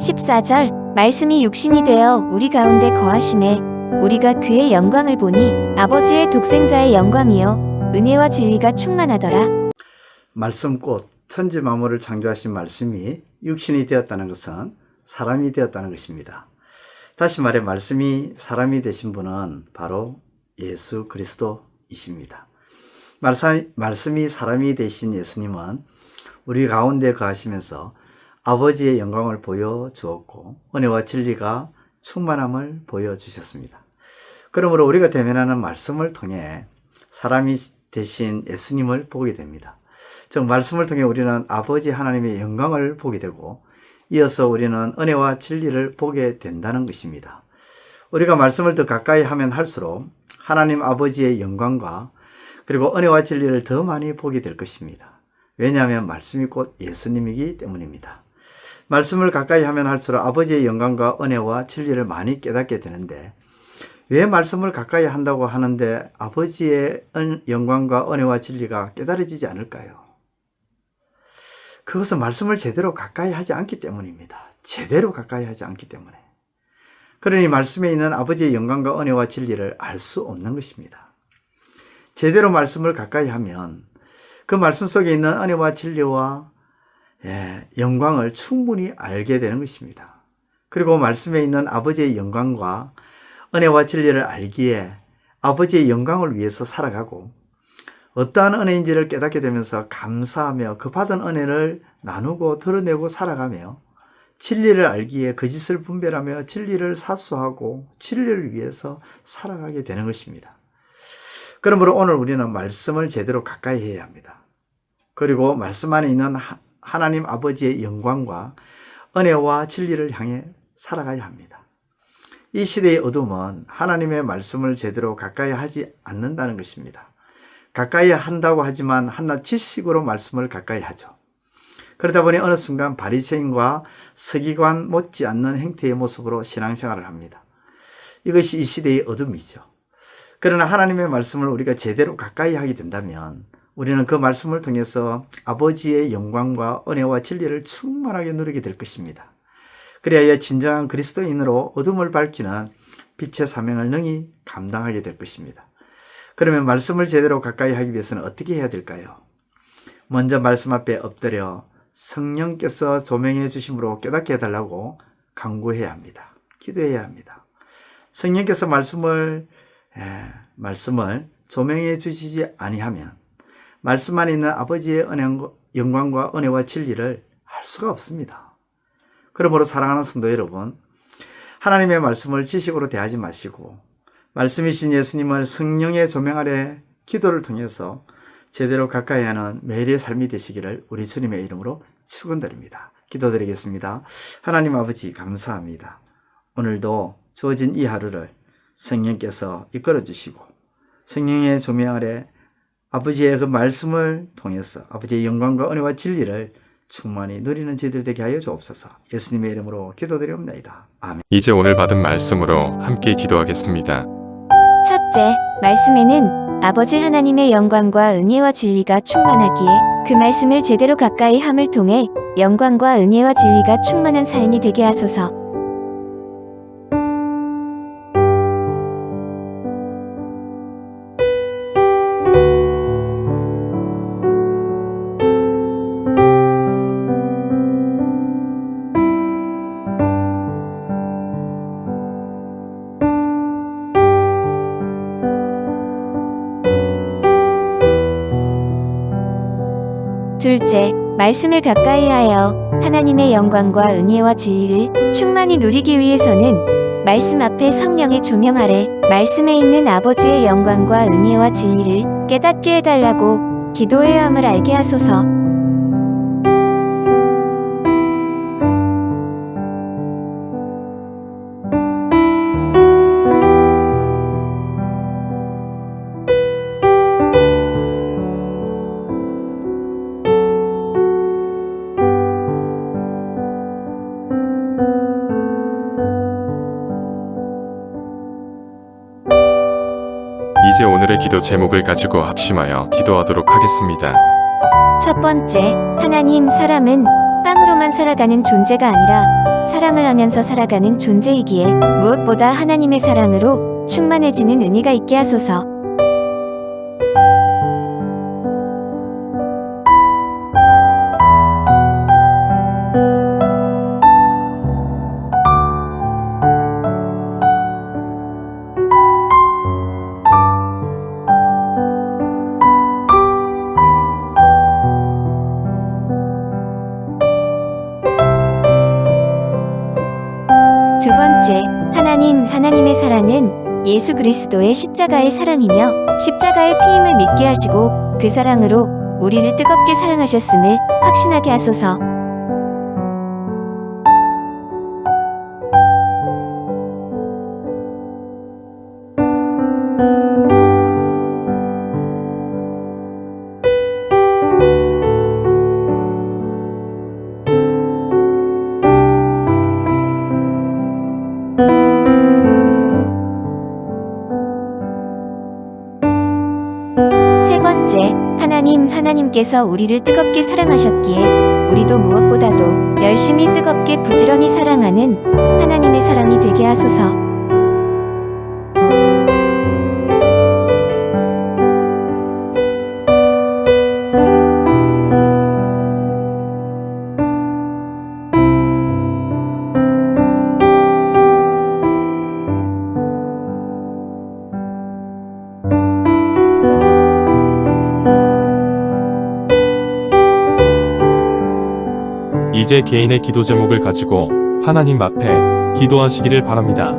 14절 말씀이 육신이 되어 우리 가운데 거하심에 우리가 그의 영광을 보니 아버지의 독생자의 영광이요 은혜와 진리가 충만하더라. 말씀꽃 천지 만물을 창조하신 말씀이 육신이 되었다는 것은 사람이 되었다는 것입니다. 다시 말해 말씀이 사람이 되신 분은 바로 예수 그리스도이십니다. 말씀이 사람이 되신 예수님은 우리 가운데 거하시면서 아버지의 영광을 보여주었고 은혜와 진리가 충만함을 보여주셨습니다. 그러므로 우리가 대면하는 말씀을 통해 사람이 되신 예수님을 보게 됩니다. 즉 말씀을 통해 우리는 아버지 하나님의 영광을 보게 되고 이어서 우리는 은혜와 진리를 보게 된다는 것입니다. 우리가 말씀을 더 가까이 하면 할수록 하나님 아버지의 영광과 그리고 은혜와 진리를 더 많이 보게 될 것입니다. 왜냐하면 말씀이 곧 예수님이기 때문입니다. 말씀을 가까이 하면 할수록 아버지의 영광과 은혜와 진리를 많이 깨닫게 되는데 왜 말씀을 가까이 한다고 하는데 아버지의 영광과 은혜와 진리가 깨달아지지 않을까요? 그것은 말씀을 제대로 가까이 하지 않기 때문입니다. 제대로 가까이 하지 않기 때문에. 그러니 말씀에 있는 아버지의 영광과 은혜와 진리를 알 수 없는 것입니다. 제대로 말씀을 가까이 하면 그 말씀 속에 있는 은혜와 진리와 영광을 충분히 알게 되는 것입니다. 그리고 말씀에 있는 아버지의 영광과 은혜와 진리를 알기에 아버지의 영광을 위해서 살아가고 어떠한 은혜인지를 깨닫게 되면서 감사하며 그 받은 은혜를 나누고 드러내고 살아가며 진리를 알기에 거짓을 분별하며 진리를 사수하고 진리를 위해서 살아가게 되는 것입니다. 그러므로 오늘 우리는 말씀을 제대로 가까이 해야 합니다. 그리고 말씀 안에 있는 하나님 아버지의 영광과 은혜와 진리를 향해 살아가야 합니다. 이 시대의 어둠은 하나님의 말씀을 제대로 가까이 하지 않는다는 것입니다. 가까이 한다고 하지만 한낱 지식으로 말씀을 가까이 하죠. 그러다 보니 어느 순간 바리새인과 서기관 못지않는 행태의 모습으로 신앙생활을 합니다. 이것이 이 시대의 어둠이죠. 그러나 하나님의 말씀을 우리가 제대로 가까이 하게 된다면 우리는 그 말씀을 통해서 아버지의 영광과 은혜와 진리를 충만하게 누리게 될 것입니다. 그래야 진정한 그리스도인으로 어둠을 밝히는 빛의 사명을 능히 감당하게 될 것입니다. 그러면 말씀을 제대로 가까이 하기 위해서는 어떻게 해야 될까요? 먼저 말씀 앞에 엎드려 성령께서 조명해 주심으로 깨닫게 해달라고 간구해야 합니다. 기도해야 합니다. 성령께서 말씀을 조명해 주시지 아니하면 말씀 안에 있는 아버지의 영광과 은혜와 진리를 알 수가 없습니다. 그러므로 사랑하는 성도 여러분, 하나님의 말씀을 지식으로 대하지 마시고 말씀이신 예수님을 성령의 조명 아래 기도를 통해서 제대로 가까이 하는 매일의 삶이 되시기를 우리 주님의 이름으로 축원드립니다. 기도드리겠습니다. 하나님 아버지 감사합니다. 오늘도 주어진 이 하루를 성령께서 이끌어 주시고 성령의 조명 아래 아버지의 그 말씀을 통해서 아버지의 영광과 은혜와 진리를 충만히 누리는 저희들 되게 하여 주옵소서. 예수님의 이름으로 기도드리옵나이다. 아멘. 이제 오늘 받은 말씀으로 함께 기도하겠습니다. 첫째, 말씀에는 아버지 하나님의 영광과 은혜와 진리가 충만하기에 그 말씀을 제대로 가까이 함을 통해 영광과 은혜와 진리가 충만한 삶이 되게 하소서. 둘째, 말씀을 가까이 하여 하나님의 영광과 은혜와 진리를 충만히 누리기 위해서는 말씀 앞에 성령의 조명 아래 말씀에 있는 아버지의 영광과 은혜와 진리를 깨닫게 해달라고 기도해야 함을 알게 하소서. 이제 오늘의 기도 제목을 가지고 합심하여 기도하도록 하겠습니다. 첫 번째, 하나님, 사람은 빵으로만 살아가는 존재가 아니라 사랑을 하면서 살아가는 존재이기에 무엇보다 하나님의 사랑으로 충만해지는 은혜가 있게 하소서. 두 번째, 하나님의 사랑은 예수 그리스도의 십자가의 사랑이며 십자가의 피임을 믿게 하시고 그 사랑으로 우리를 뜨겁게 사랑하셨음을 확신하게 하소서. 세 번째, 하나님께서 우리를 뜨겁게 사랑하셨기에 우리도 무엇보다도 열심히 뜨겁게 부지런히 사랑하는 하나님의 사람이 되게 하소서. 이제 개인의 기도 제목을 가지고 하나님 앞에 기도하시기를 바랍니다.